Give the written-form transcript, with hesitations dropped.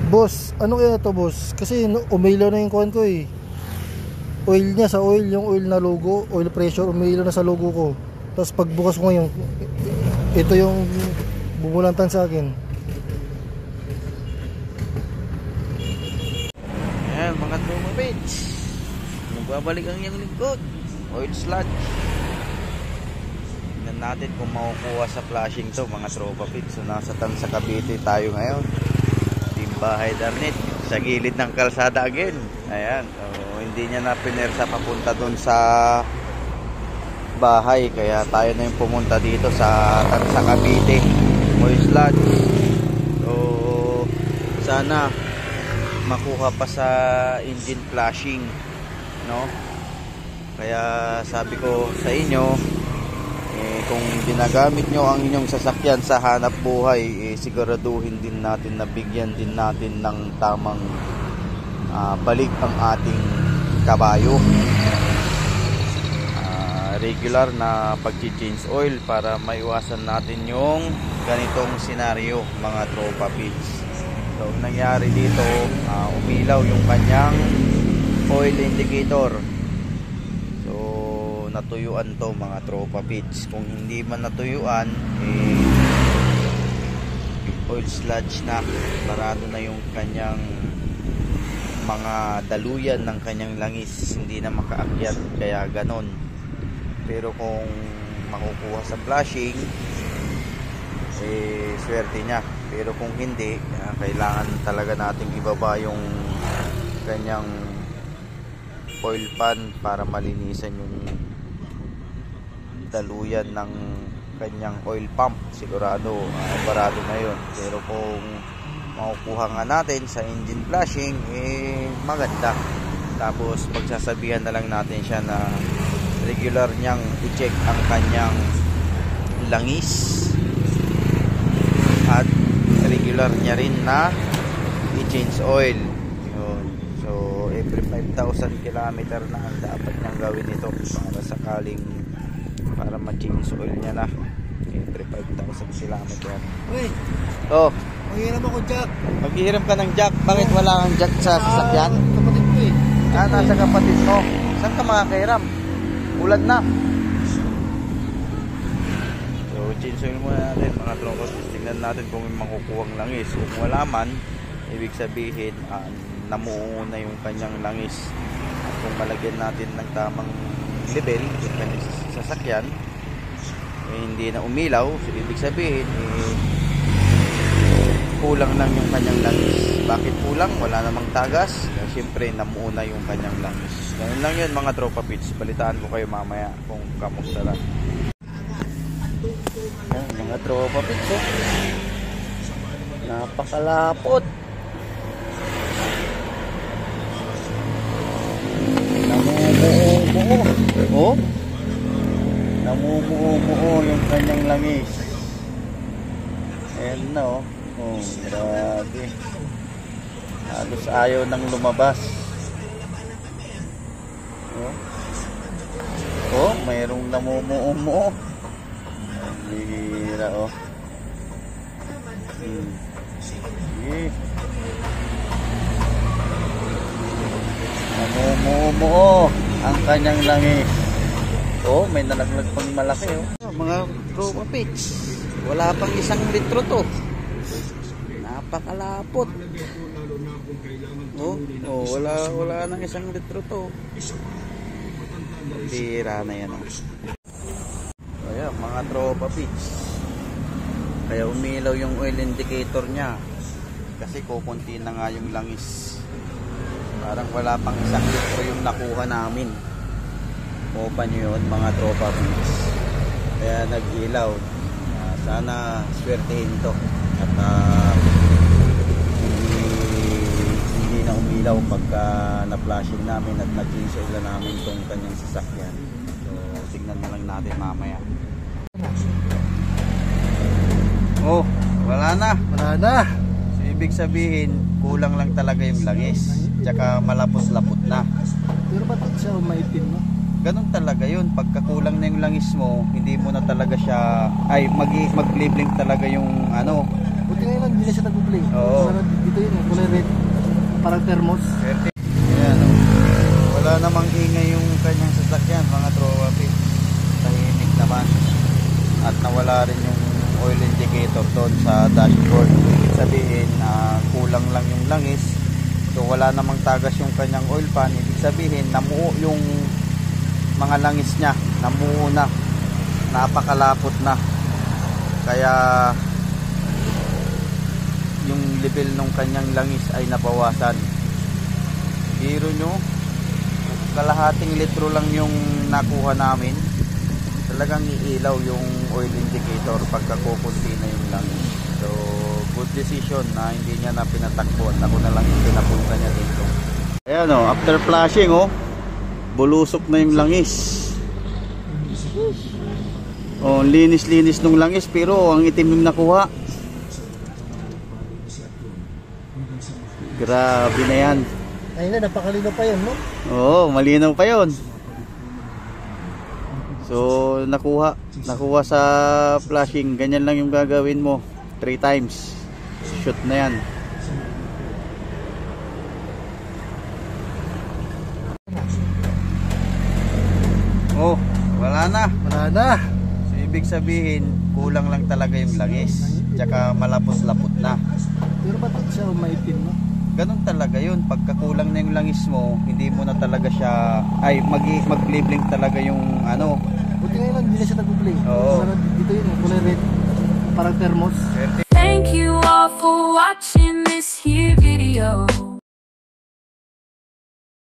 Boss, ano kaya to boss? Kasi umilaw na yung kuhan ko eh. Oil niya sa oil, yung oil na logo, oil pressure, umilaw na sa logo ko. Tapos pagbukas ko ngayon, ito yung bumulantan sa akin. Ayan mga tropa pits, magbabalik ang iyong lingkod, oil sludge. Tignan natin kung makukuha sa flashing to mga tropa pits. So nasa Tansa Cavite tayo ngayon, Team Bahay Darnit, sa gilid ng kalsada again. Ayan, so, hindi niya na pinersa papunta dun sa bahay, kaya tayo na yung pumunta dito sa Tansa Cavite, oil sludge. So sana makuha pa sa engine flashing, no? Kaya sabi ko sa inyo, kung ginagamit nyo ang inyong sasakyan sa hanap buhay, siguraduhin din natin na bigyan din natin ng tamang balik ang ating kabayo. Regular na pag-change oil para maiwasan natin yung ganitong senaryo mga tropa pits. So nangyari dito, umilaw yung kanyang oil indicator. So natuyuan to mga tropa pits. Kung hindi man natuyuan, oil sludge na, parado na yung kanyang mga daluyan ng kanyang langis, hindi na makaakyat, kaya ganon. Pero kung makukuha sa flashing, swerte niya. Pero kung hindi, kailangan talaga nating ibaba yung kanyang oil pan para malinisan yung daluyan ng kanyang oil pump. Sigurado barado na yun. Pero kung makukuha nga natin sa engine flashing, maganda. Tapos pagsasabihan na lang natin siya na regular niyang i-check ang kanyang langis at regular niya rin na i-change oil. Yun. So every 5,000 kilometer na ang dapat niyang gawin ito para sakaling para ma-change oil niya na every 5,000 kilometer. Uy, oh, maghihiram ako jack. Maghihiram ka ng jack? Bakit wala kang jack sa sasakyan? Kapatid ko eh. Nasa kapatid mo. Saan ka makakahiram? Ulan na. So change oil muna natin mga tropa. Tingnan natin kung may makukuhang langis. Kung wala man, ibig sabihin namuo na yung kanyang langis. At kung malagyan natin ng tamang level yung kanyang sasakyan, hindi na umilaw, so ibig sabihin kulang lang yung kanyang langis. Bakit kulang? Wala namang tagas. Siyempre namuo na yung kanyang langis. Ganun lang yun mga tropa pits. Balitaan ko kayo mamaya kung kamusta lang. Ayan, mga tropa pits, napakalapot. Namumuo-muo. Namumuo-muo yung kanyang langis. Ayan na oh. Oh, grabe. Halos ayaw nang lumabas. Oh, mayroong namumuo-muo. Bihira oh. Sige. Namumuo-muo ang kanyang langis. Oh, may nalaglag pang malaki oh. Mga tropa pits, wala pang 1 litro to. Napakalapot. Oh, wala nang 1 litro to. Bira na yan oh. Ayan, mga tropa pits. Kaya umilaw yung oil indicator niya. Kasi kukunti na nga yung langis. Parang wala pang 1 litro yung nakuha namin. Opa nyo yun mga tropa pits. Kaya nag-ilaw. Sana swertehin to. At hindi na umilaw pagka na-flashing namin at nag-change oil na namin itong kanyang sasakyan. So tignan na lang natin mamaya. Oh, wala na. Wala na. So, ibig sabihin kulang lang talaga yung langis. Tsaka malapot-lapot na. Pero ba't siya maitim no? Ganun talaga yun. Pagkakulang na yung langis mo, hindi mo na talaga siya, ay mag-labeling talaga yung ano. Buti ngayon lang na siya nag-play. Oo. Dito yun, kulay red. Parang thermos. Ayan, oh. Wala namang ingay yung kanyang sasakyan, mga tropa pit. Tahimik naman. At nawala rin yung oil indicator doon sa dashboard. Ibig sabihin, kulang lang yung langis. So wala namang tagas yung kanyang oil pan. Ibig sabihin, namuo yung mga langis niya. Namuo na. Napakalapot na. Kaya yung level ng kanyang langis ay nabawasan. Biro nyo, kalahating litro lang yung nakuha namin. Talagang iilaw yung oil indicator pagka kukunti na yung langis. So good decision na hindi niya na pinatakbo at ako na lang yung pinapunta niya dito. Ayan o, after flashing bulusok na yung langis. Linis-linis nung langis pero ang itim yung nakuha. Grabe na yan. Ayun na, napakalino pa yun, no? Oo, malinaw pa yun. So nakuha sa flashing. Ganyan lang yung gagawin mo 3 times. Shoot na yan. Oh, wala na. Wala na. So ibig sabihin, kulang lang talaga yung langis. Tsaka malapot-lapot na. Pero ba't siya maitim, no? Ganun talaga yun. Pagka kulang na yung langis mo, hindi mo na talaga siya, ay mag-blink talaga yung ano. Buti ngayon lang, hindi na siya nag-play. Oo. Dito yun, kulay red. Parang thermos. Thank you all for watching this here video.